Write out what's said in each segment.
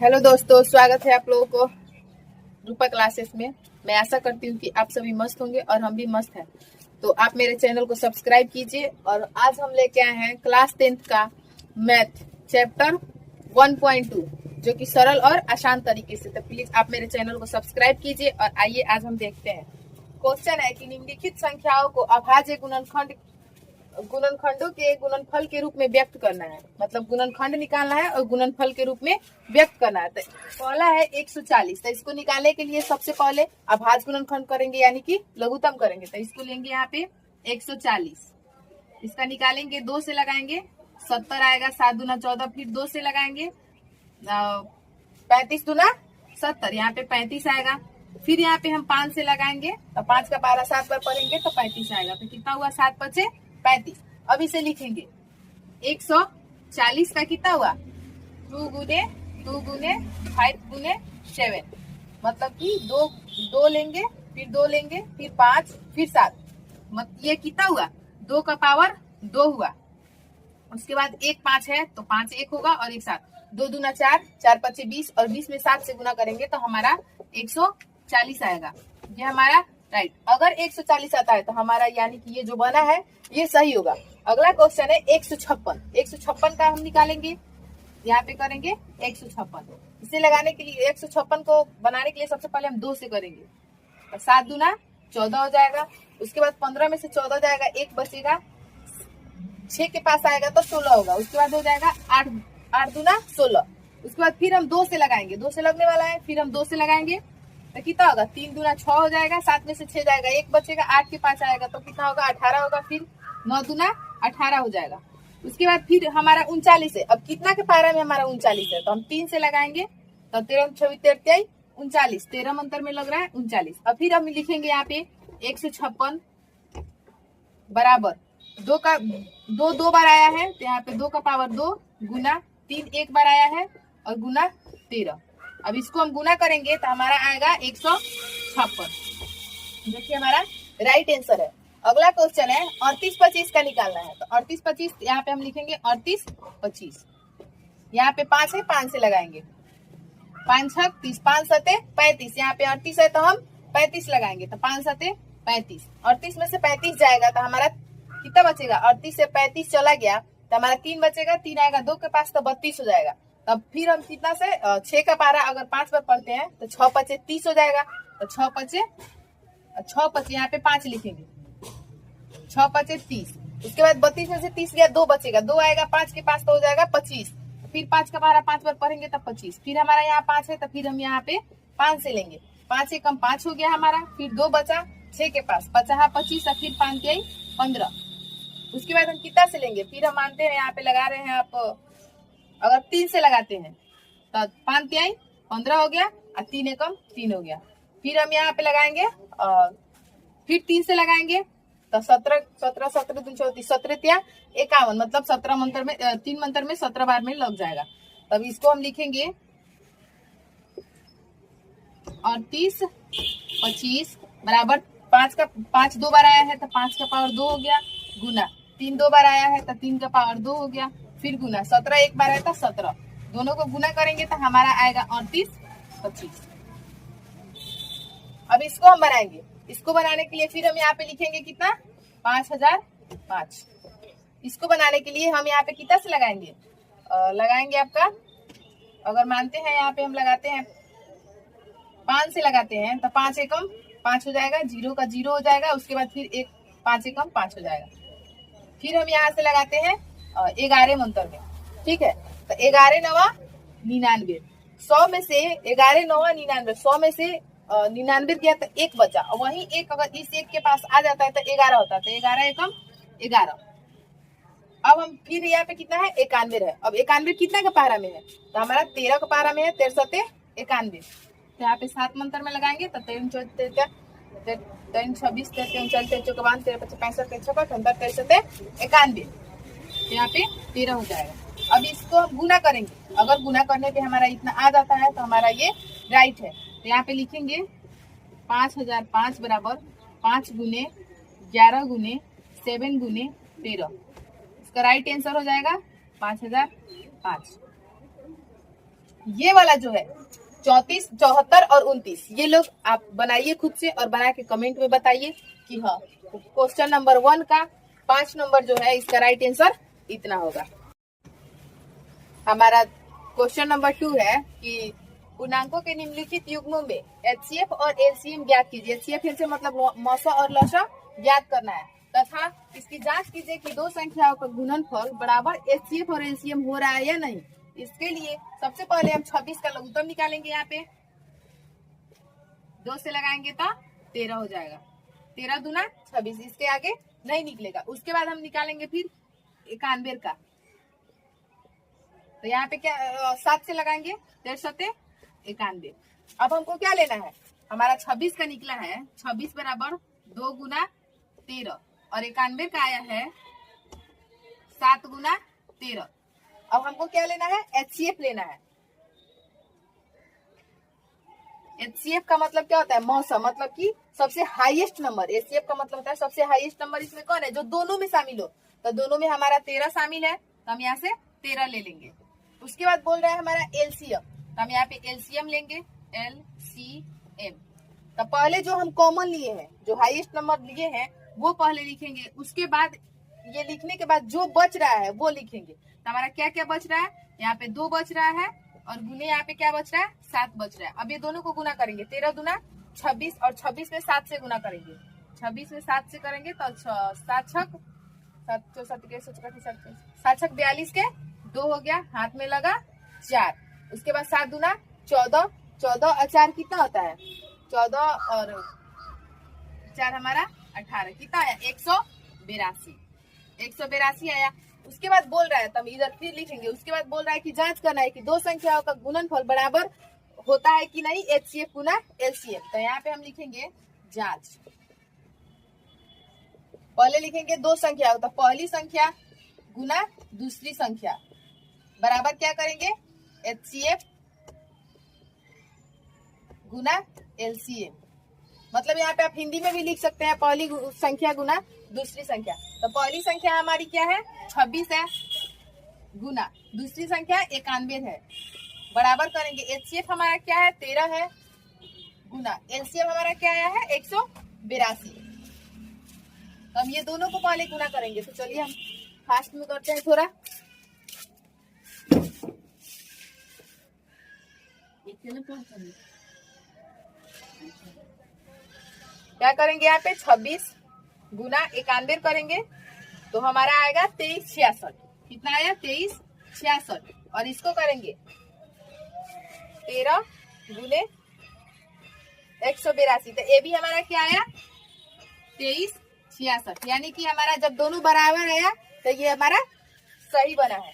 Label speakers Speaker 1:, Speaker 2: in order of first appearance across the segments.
Speaker 1: Hello दोस्तों, स्वागत है आप लोगों को रूपा क्लासेस में। मैं आशा करती हूँ कि आप सभी मस्त होंगे और हम भी मस्त हैं। तो आप मेरे चैनल को सब्सक्राइब कीजिए। और आज हम लेके आए हैं क्लास 10th का मैथ चैप्टर 1.2, जो कि सरल और आसान तरीके से। तो प्लीज आप मेरे चैनल को सब्सक्राइब कीजिए और आइए आज हम देखते हैं। क्वेश्चन है कि निम्नलिखित संख्याओं को अभाज्य गुणनखंडों के गुणनफल के रूप में व्यक्त करना है। मतलब गुणनखंड निकालना है और गुणनफल के रूप में व्यक्त करना है। तो पहला है 140। तो इसको निकालने के लिए सबसे पहले अभाज्य गुणनखंड करेंगे, यानी कि लघुत्तम करेंगे। तो इसको लेंगे यहाँ पे 140। इसका निकालेंगे, 2 से लगाएंगे 70 आएगा, 7 दूना 14, फिर 2 से लगाएंगे 35 दूना 70, यहाँ पे 35 आएगा। फिर यहाँ पे हम 5 से लगाएंगे तो 5 का पारा 7 पर पढ़ेंगे तो 35 आएगा। तो कितना हुआ, 7 पचे 35। अब इसे लिखेंगे 140 का कितना हुआ, 2 गुने 5 गुने 7, मतलब कि दो लेंगे, फिर 2 लेंगे, फिर 5, फिर 7, ये कितना हुआ, 2 का पावर 2 हुआ। उसके बाद 1 5 है तो 5 1 होगा और 1 7, 2 दूना 4, 4 पचे 20 और 20 में 7 से गुना करेंगे तो हमारा 140 आएगा। ये हमारा राइट। अगर 140 आता है तो हमारा यानी कि ये जो बना है ये सही होगा। अगला क्वेश्चन है 156। 156 का हम निकालेंगे, यहाँ पे करेंगे 156। इसे लगाने के लिए 156 को बनाने के लिए सबसे पहले हम 2 से करेंगे तो 7 दूना 14 हो जाएगा। उसके बाद 15 में से 14 जाएगा, 1 बचेगा, 6 के पास आएगा तो 16 होगा। उसके बाद हो जाएगा 8 दूना 16। उसके बाद फिर हम 2 से लगाएंगे, 2 से लगने वाला है, फिर हम 2 से लगाएंगे तो कितना होगा, 3 दूना 6 हो जाएगा, 7 में से 6 जाएगा, 1 बचेगा, 8 के पास आएगा तो कितना होगा, 18 होगा। फिर 9 दूना 18 हो जाएगा। उसके बाद फिर हमारा 39 है। अब कितना के पारा में हमारा 39 है तो हम 3 से लगाएंगे तो 13 6 33 39, 13 अंतर में लग रहा है 39। अब फिर हम लिखेंगे यहाँ पे 156 बराबर 2 बार आया है तो यहाँ पे 2 का पावर 2 गुना 3 एक बार आया है और गुना 13। अब इसको हम गुना करेंगे तो हमारा आएगा 156, जो कि हमारा राइट आंसर है। अगला क्वेश्चन है 38 25 का निकालना है। तो 38 25 यहाँ पे हम लिखेंगे 38 25। यहाँ पे 5 है, 5 से लगाएंगे, 5 6 30, 5 7 35। यहाँ पे 38 है तो हम 35 लगाएंगे तो 5 7 35। 38 में से 35 जाएगा तो हमारा कितना बचेगा, 38 से 35 चला गया तो हमारा 3 बचेगा, 3 आएगा 2 के पास तो 32 हो जाएगा। तब फिर हम कितना से 6 का पारा अगर 5 पर पढ़ते हैं तो 6 पचे 30 हो जाएगा। तो 6 पचे यहाँ पे 5 लिखेंगे, 6 पचे 30। उसके बाद 32 में से 30 गया, 2 बचेगा, 2 आएगा 5 के पास तो हो जाएगा 25। फिर 5 का पारा 5 पर पढ़ेंगे तब 25। फिर हमारा यहाँ 5 है तो फिर हम यहाँ पे 5 से लेंगे, 5 एकम 5 हो गया हमारा। फिर 2 बचा 6 के पास, 50 25 और फिर 5 के 15। उसके बाद हम कितना से लेंगे, फिर हम मानते हैं यहाँ पे लगा रहे हैं आप, अगर 3 से लगाते हैं तो 5 तिहाई 15 हो गया और 3 एकम 3 हो गया। फिर हम यहाँ पे लगाएंगे फिर 3 से लगाएंगे तो 17 17 17 दूनी 34, 17 तिया 51, मतलब 17 मंत्र में 3 मंत्र में 17 बार में लग जाएगा। तब इसको हम लिखेंगे 38 25 बराबर 5 2 बार आया है तो 5 का पावर 2 हो गया, गुना 3 2 बार आया है तो 3 का पावर 2 हो गया, फिर गुना 17 एक बार आया था 17। दोनों को गुना करेंगे तो हमारा आएगा 38 25। अब इसको हम बनाएंगे। इसको बनाने के लिए फिर हम यहाँ पे लिखेंगे कितना, 5005। इसको बनाने के लिए हम यहाँ पे कितना से लगाएंगे, लगाएंगे आपका, अगर मानते हैं यहाँ पे हम लगाते हैं 5 से लगाते हैं तो 5 एकम 5 हो जाएगा, 0 का 0 हो जाएगा। उसके बाद फिर 5 एकम 5 हो जाएगा। फिर हम यहाँ से लगाते हैं 11 मंत्र में, ठीक है। तो 11 9 99, 100 में से 11 9 99, 100 में से 99 गया तो 1 बचा, और वही 1 अगर इस 1 के पास आ जाता है तो 11 होता है, तो 11 एकम 11। अब हम फिर यहाँ पे कितना है, 91 है। अब 91 कितना का पारा में है, तो हमारा 13 का पारा में है, 13 91। तो यहाँ पे 7 मंत्र में लगाएंगे तो 3 26 33 39 40 41 43 45 63 64 65 91, यहाँ पे 13 हो जाएगा। अब इसको हम गुना करेंगे, अगर गुना करने पे हमारा इतना आ जाता है तो हमारा ये राइट है। तो यहाँ पे लिखेंगे 5005 बराबर 5 गुने 11 गुने 7 गुने 13। इसका राइट आंसर हो जाएगा 5005। ये वाला जो है 34, 74 और 29, ये लोग आप बनाइए खुद से और बना के कमेंट में बताइए कि हाँ क्वेश्चन नंबर 1 का 5 नंबर जो है इसका राइट आंसर इतना होगा। हमारा क्वेश्चन नंबर 2 है कि पूर्णांकों के निम्नलिखित युग्मों में एचसीएफ और एलसीएम ज्ञात कीजिए। एचसीएफ से मतलब मौसा और लौसा ज्ञात करना है तथा इसकी जांच कीजिए कि दो संख्याओं का गुणनफल बराबर एचसीएफ और एलसीएम हो रहा है या नहीं। इसके लिए सबसे पहले हम 26 का लघुत्तम निकालेंगे। यहाँ पे 2 से लगाएंगे तो 13 हो जाएगा। 13 दूना 26, इसके आगे नहीं निकलेगा। उसके बाद हम निकालेंगे फिर 91 का, तो यहाँ पे क्या 7 से लगाएंगे 13 91। अब हमको क्या लेना है, हमारा 26 का निकला है 26 बराबर 2 गुना 13 और 91 का आया है 7 गुना 13। अब हमको क्या लेना है, एचसीएफ लेना है। एचसीएफ का मतलब क्या होता है, मौसा, मतलब कि सबसे हाईएस्ट नंबर। एचसीएफ का मतलब होता है सबसे हाईएस्ट नंबर। इसमें कौन है, जो दोनों में शामिल हो। तो दोनों में हमारा 13 शामिल है, तो हम यहाँ से 13 ले लेंगे। उसके बाद बोल रहा है हमारा एलसीएम, तो हम यहाँ पे एलसीएम लेंगे, एलसीएम। तो पहले जो हम कॉमन लिए हैं, जो हाईएस्ट नंबर लिए हैं वो पहले लिखेंगे। उसके बाद ये लिखने के बाद जो बच रहा है वो लिखेंगे। तो हमारा क्या क्या बच रहा है, यहाँ पे 2 बच रहा है और गुने यहाँ पे क्या बच रहा है, 7 बच रहा है। अब ये दोनों को गुना करेंगे, 13 दूना 26 और 26 में 7 से गुना करेंगे। 26 में 7 से करेंगे तो 7 छक 42 के 2 हो गया, हाथ में लगा 4। उसके बाद 7 दूना 14, 14 और 4 कितना होता है, 14 और 4 हमारा 18, कितना आया 182। 182 आया। उसके बाद बोल रहा है, तो हम इधर फिर लिखेंगे। उसके बाद बोल रहा है कि जांच करना है कि दो संख्याओं का गुणनफल बराबर होता है कि नहीं, एचसीएफ गुना एलसीएम। तो यहाँ पे हम लिखेंगे जांच। पहले लिखेंगे दो संख्या, तो पहली संख्या गुना दूसरी संख्या बराबर क्या करेंगे, एचसीएफ गुना एलसीएम। मतलब यहाँ पे आप हिंदी में भी लिख सकते हैं, पहली संख्या गुना दूसरी संख्या। तो पहली संख्या हमारी क्या है, 26 है, गुना दूसरी संख्या 91 है, बराबर करेंगे। एचसीएफ हमारा क्या है, 13 है, गुना एलसीएम हमारा क्या आया है, 182। तो हम ये दोनों को पहले गुना करेंगे। तो चलिए हम फास्ट में करते हैं थोड़ा। क्या करेंगे, यहाँ पे 26 गुना 91 करेंगे तो हमारा आएगा 2366। कितना आया, 2366। और इसको करेंगे 13 गुने 182, तो ये भी हमारा क्या आया 2366। यानी कि हमारा जब दोनों बराबर आया तो ये हमारा सही बना है।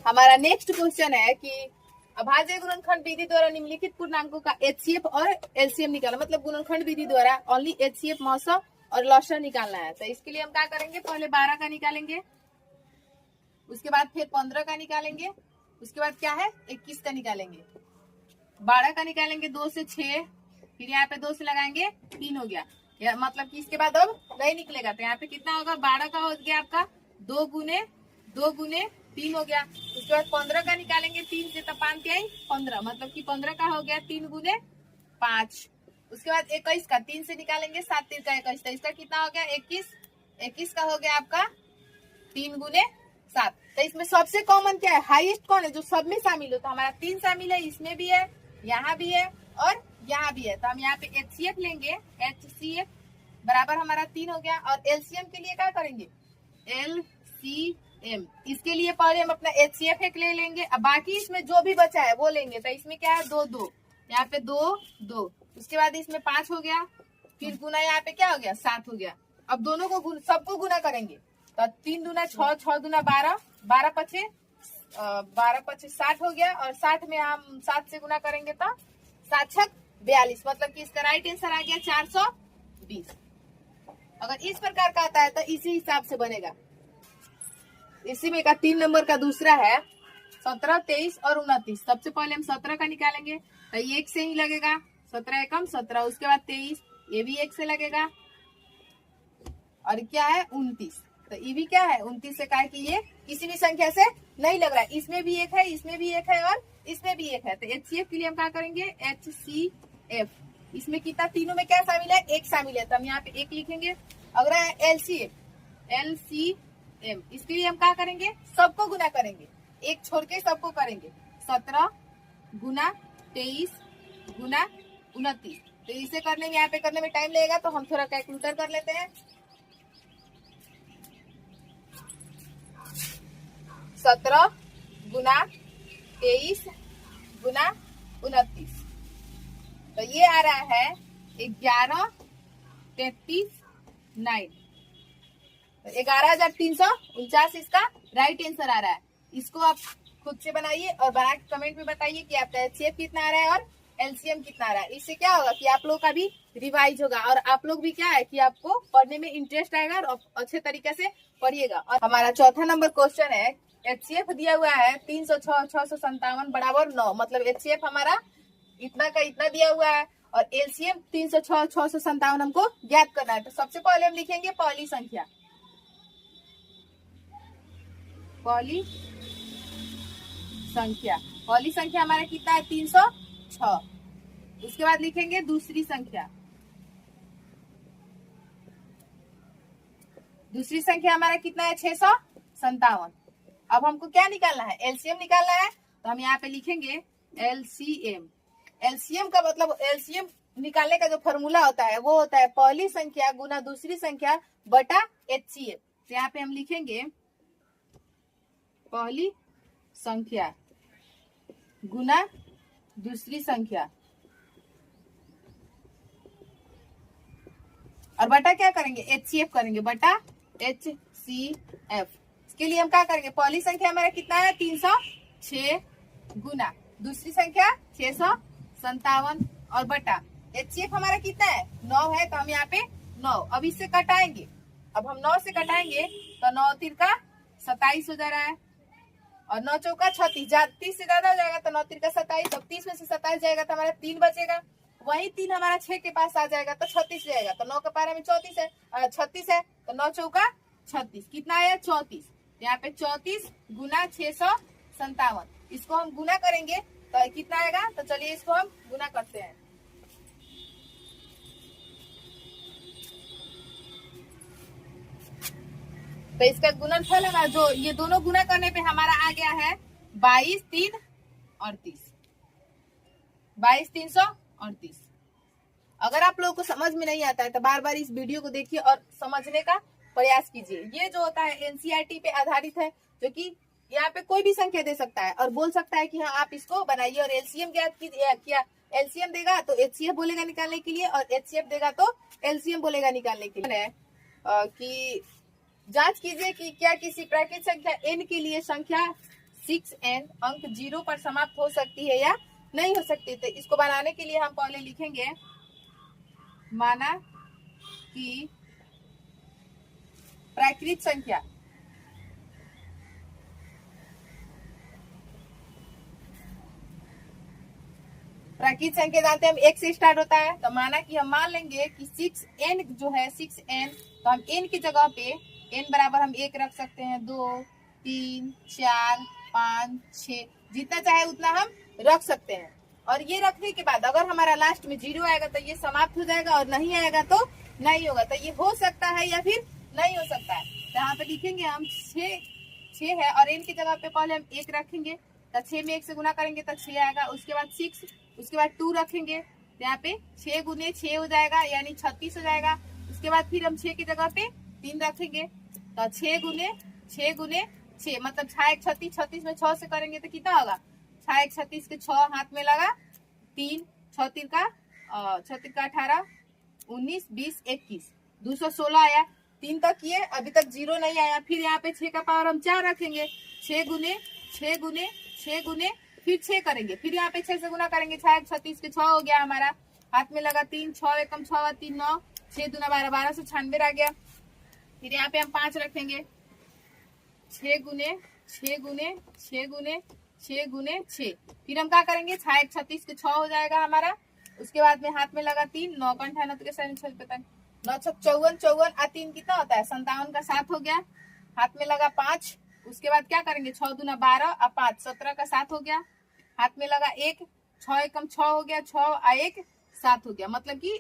Speaker 1: हमारा नेक्स्ट क्वेश्चन है कि अभाज्य गुणनखंड विधि द्वारा निम्नलिखित पूर्णांकों का एचसीएफ और एलसीएम निकालना। मतलब गुणनखंड विधि द्वारा ओनली एचसीएफ, मौसा और लौसा निकालना है। तो इसके लिए हम क्या करेंगे, पहले 12 का निकालेंगे, उसके बाद फिर 15 का निकालेंगे, उसके बाद क्या है 21 का निकालेंगे। 12 का निकालेंगे 2 से 6, फिर यहाँ पे 2 से लगाएंगे 3 हो गया। मतलब कि इसके बाद अब नहीं निकलेगा। तो यहाँ पे कितना होगा, 12 का हो गया आपका 2 गुने 3 हो गया। उसके बाद 15 का निकालेंगे, 3 से तो 5 आई 15, मतलब कि 15 का हो गया 3 गुने 5। उसके बाद 21 का 3 से निकालेंगे, 7 3 का 21, तो इसका कितना हो गया 21। 21 का हो गया आपका 3 गुने 7। तो इसमें सबसे कॉमन क्या है, हाईएस्ट कौन है, जो सब में शामिल हो। तो हमारा 3 शामिल है, इसमें भी है, यहाँ भी है और यहाँ भी है। तो हम यहाँ पे एचसीएफ लेंगे, एचसीएफ बराबर हमारा 3 हो गया। और एलसीएम के लिए क्या करेंगे, एलसीएम, इसके लिए पहले हम अपना एचसीएफ एक ले लेंगे, अब बाकी इसमें जो भी बचा है वो लेंगे। तो इसमें क्या है 2 2, यहाँ पे 2 2, उसके बाद इसमें 5 हो गया, फिर गुना यहाँ पे क्या हो गया 7 हो गया। अब दोनों को सबको गुना करेंगे, तो 3 दूना 6, 6 दूना 12, 12 पचे 60 हो गया। और 60 में हम 7 से गुना करेंगे तो 7 छक 42, मतलब कि इसका राइट आंसर आ गया 420। अगर इस प्रकार का आता है तो इसी हिसाब से बनेगा। इसी में का 3 नंबर का दूसरा है 17, 23 और 29। सबसे पहले हम 17 का निकालेंगे, तो ये 1 से ही लगेगा, 17 एकम 17। उसके बाद 23, ये भी 1 से लगेगा। और क्या है 29, तो ये भी क्या है 29 से, कहा कि ये किसी भी संख्या से नहीं लग रहा है, इसमें भी एक है, इसमें भी एक है और इसमें भी एक है। तो HCF के लिए हम क्या करेंगे, HCF। इसमें कितना, तीनों में क्या शामिल है, एक शामिल है, तो हम यहाँ पे एक लिखेंगे। अगला है LCM, इसके लिए हम क्या करेंगे, सबको गुना करेंगे, एक छोड़ के सबको करेंगे। 17 गुना 23 गुना 29। तो इसे करने में, यहाँ पे करने में टाइम लगेगा, तो हम थोड़ा कैलकुलेटर कर लेते हैं। 17 गुना 23 गुना 29, तो ये आ रहा है 11 33 9, तो 11,349 इसका राइट आंसर आ रहा है। इसको आप खुद से बनाइए और बना के कमेंट में बताइए कि आपका HCF कितना आ रहा है और LCM कितना आ रहा है। इससे क्या होगा कि आप लोग का भी रिवाइज होगा और आप लोग भी क्या है कि आपको पढ़ने में इंटरेस्ट आएगा और अच्छे तरीके से पढ़िएगा। और हमारा चौथा नंबर क्वेश्चन है, HCF दिया हुआ है 306 657 बराबर 9, मतलब HCF हमारा इतना का इतना दिया हुआ है और LCM 306 657 हमको ज्ञात करना है। तो सबसे पहले हम लिखेंगे पहली संख्या, पहली संख्या हमारा कितना है, 306। उसके बाद लिखेंगे दूसरी संख्या, हमारा कितना है, 657। अब हमको क्या निकालना है, LCM निकालना है, तो हम यहाँ पे लिखेंगे LCM। LCM का मतलब, LCM निकालने का जो फॉर्मूला होता है वो होता है पहली संख्या गुना दूसरी संख्या बटा HCF। तो यहाँ पे हम लिखेंगे पहली संख्या गुना दूसरी संख्या और बटा क्या करेंगे, HCF करेंगे, बटा HCF। इसके लिए हम क्या करेंगे, पहली संख्या हमारा कितना है, 306 गुना दूसरी संख्या 657 और बटा HCF हमारा कितना है, 9 है, तो हम यहाँ पे 9। अब इससे कटाएंगे, अब हम 9 से कटाएंगे तो 9 तिरका 27 हो जा रहा है और 9 चौका 36, 30 से ज्यादा हो जाएगा तो 9 तिरका 27। अब 30 में से 27 जाएगा तो हमारा 3 बचेगा, वही 3 हमारा 6 के पास आ जाएगा तो 36 जाएगा। तो 9 के पारे में 34 है, 36 है, तो 9 चौका 36, कितना आया, 34। यहाँ पे 34 गुना 657, इसको हम गुना करेंगे तो कितना आएगा, तो चलिए इसको हम गुना करते हैं। तो इसका गुणनफल है जो ये दोनों गुना करने पे हमारा आ गया है 22 3 38, 22 338। अगर आप लोगों को समझ में नहीं आता है तो बार बार इस वीडियो को देखिए और समझने का प्रयास कीजिए। ये जो होता है NCERT पे आधारित है, जो कि यहाँ पे कोई भी संख्या दे सकता है और बोल सकता है कि हाँ आप इसको बनाइए और LCM ज्ञात किया, LCM देगा तो HCF बोलेगा निकालने के लिए और HCF देगा तो LCM बोलेगा निकालने के लिए। कि जांच कीजिए कि क्या किसी प्राकृतिक संख्या n के लिए संख्या 6n अंक 0 पर समाप्त हो सकती है या नहीं हो सकती। तो इसको बनाने के लिए हम पहले लिखेंगे, माना कि प्राकृतिक संख्या जानते हैं हम एक से स्टार्ट होता है, तो माना कि हम मान लेंगे कि 6n जो है 6n, तो हम n की जगह पे n बराबर हम 1 रख सकते हैं, 2 3 4 5 6, जितना चाहे उतना हम रख सकते हैं। और ये रखने के बाद अगर हमारा लास्ट में 0 आएगा तो ये समाप्त हो जाएगा और नहीं आएगा तो नहीं होगा। तो ये हो सकता है या फिर नहीं हो सकता है। तो यहाँ पे लिखेंगे हम 6 है और n की जगह पे पहले हम 1 रखेंगे, तो 6 में 1 से गुना करेंगे तो 6 आएगा। उसके बाद 6, उसके बाद 2 रखेंगे, तो यहाँ पे 6 गुने 6 हो जाएगा यानी 36 हो जाएगा। उसके बाद फिर हम 6 की जगह पे 3 रखेंगे, तो 6 गुने 6 मतलब 6 36, 36 में 6 से करेंगे तो कितना होगा, 6 36 के 6 हाथ में लगा, 3 6 3 का 18 19 20 21 216 आया। 3 तक किए, अभी तक 0 नहीं आया। फिर यहाँ पे 6 का पावर हम 4 रखेंगे, 6 गुने फिर 6 करेंगे, फिर यहाँ पे 6 से गुना करेंगे, 6 36 के 6 हो गया हमारा, हाथ में लगा 3 6 एकम 6 3 9 6 दूना 12 1296 आ गया। फिर यहाँ पे हम 5 रखेंगे, 6 गुने 6। फिर हम क्या करेंगे, 6 36 के 6 हो जाएगा हमारा। उसके बाद में हाथ में लगा 3 9 का 98 के 9 54 54 3 कितना होता है 57 का 7 हो गया। हाथ में लगा 5 उसके बाद क्या करेंगे, 6 दूना 12 और 5 17 का 7 हो गया, हाथ में लगा 1, 6 एकम 6 हो गया, 6 और 1 7 हो गया। मतलब कि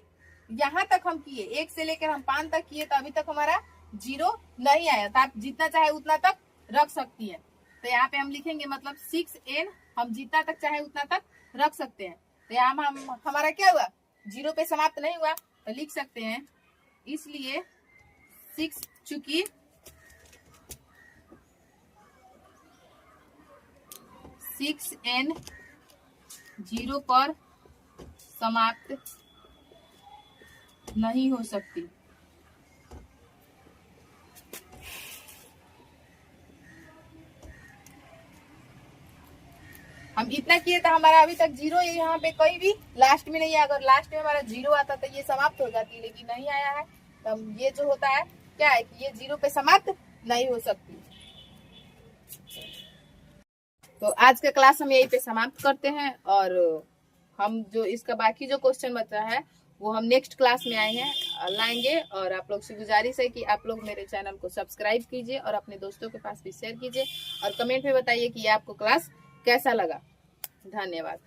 Speaker 1: यहाँ तक हम किए, 1 से लेकर हम 5 तक किए तो अभी तक हमारा 0 नहीं आया। तो आप जितना चाहे उतना तक रख सकती है। तो यहाँ पे हम लिखेंगे मतलब 6n हम जितना तक चाहे उतना तक रख सकते हैं। तो यहाँ हम हमारा क्या हुआ, 0 पे समाप्त नहीं हुआ, तो लिख सकते हैं इसलिए 6 चूंकि 6n 0 पर समाप्त नहीं हो सकती। हम इतना किए तो हमारा अभी तक 0 यहाँ पे कहीं भी लास्ट में नहीं है। अगर लास्ट में हमारा 0 आता तो ये समाप्त हो जाती, लेकिन नहीं आया है। तो ये जो होता है क्या है कि ये 0 पे समाप्त नहीं हो सकती। तो आज का क्लास हम यहीं पे समाप्त करते हैं, और हम जो इसका बाकी जो क्वेश्चन बचा है वो हम नेक्स्ट क्लास में आए हैं लाएंगे। और आप लोग से गुजारिश है कि आप लोग मेरे चैनल को सब्सक्राइब कीजिए और अपने दोस्तों के पास भी शेयर कीजिए, और कमेंट में बताइए कि ये आपको क्लास कैसा लगा। धन्यवाद।